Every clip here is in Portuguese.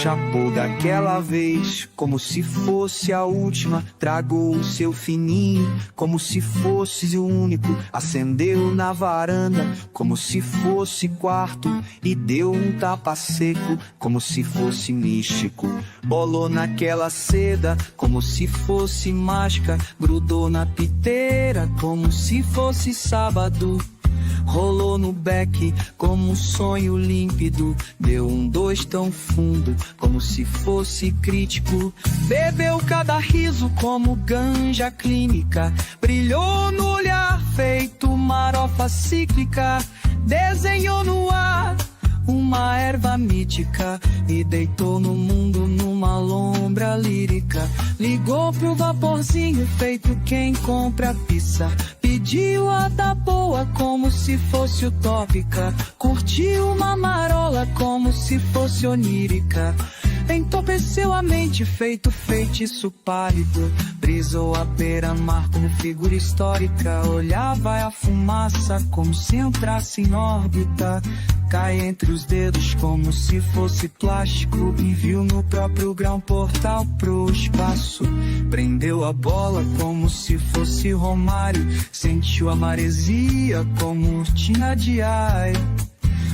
chapou daquela vez, como se fosse a última. Tragou o seu fininho, como se fosse o único. Acendeu na varanda, como se fosse quarto, e deu um tapa seco, como se fosse místico. Bolou naquela seda, como se fosse mágica. Grudou na piteira, como se fosse sábado. Rolou no beck como um sonho límpido. Deu um dois tão fundo, como se fosse crítico. Bebeu cada riso como ganja clínica. Brilhou no olhar feito marofa cíclica. Desenhou no ar uma erva mítica e deitou no mundo numa lombra lírica. Ligou pro vaporzinho feito quem compra pizza. Pediu a da boa como se fosse utópica. Curtiu uma marola como se fosse onírica. Entorpeceu a mente feito feitiço pálido. Brisou a beira-mar como figura histórica. Olhava a fumaça como se entrasse em órbita. Cai entre os dedos como se fosse plástico. E viu no próprio grão portal pro espaço. Prendeu a bola como se fosse Romário. Sentiu a maresia como urtina diária.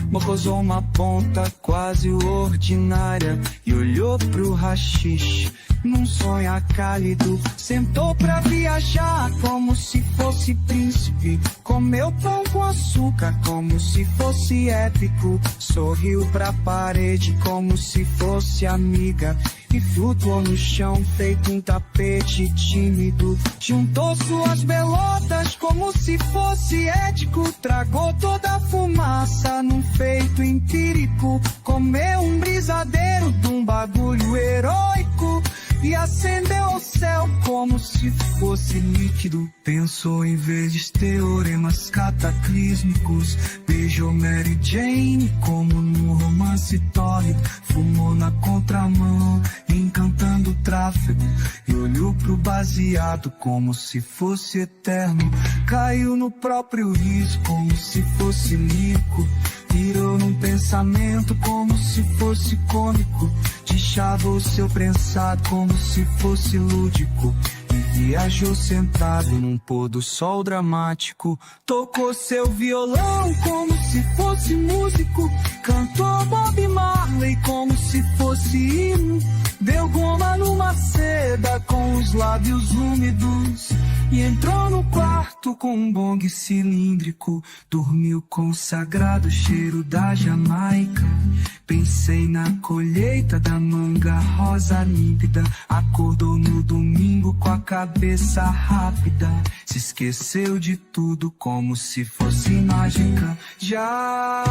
Mocosou uma ponta quase ordinária e olhou pro haxixe num sonho cálido. Sentou pra viajar como se fosse príncipe. Comeu pão com açúcar como se fosse épico. Sorriu pra parede como se fosse amiga. E flutuou no chão feito um tapete tímido. Juntou suas belotas como se fosse ético. Tragou toda a fumaça num feito empírico. Comeu um brisadeiro de um bagulho heróico. E acendeu o céu como se fosse líquido. Pensou em vezes teoremas cataclísmicos. Beijou Mary Jane como num romance tórrido. Fumou na contramão, encantando o tráfego. E olhou pro baseado como se fosse eterno. Caiu no próprio riso como se fosse lírico. Virou num pensamento como se fosse cômico. Deixava o seu prensado como se fosse lúdico. E viajou sentado num pôr do sol dramático. Tocou seu violão como se fosse músico. Cantou Bob Marley como se fosse hino. Deu goma numa seda com os lábios úmidos. E entrou no quarto com um bong cilíndrico. Dormiu com o sagrado cheiro da Jamaica. Pensei na colheita da manga rosa límpida. Acordou no domingo com a cabeça rápida. Se esqueceu de tudo como se fosse mágica. Já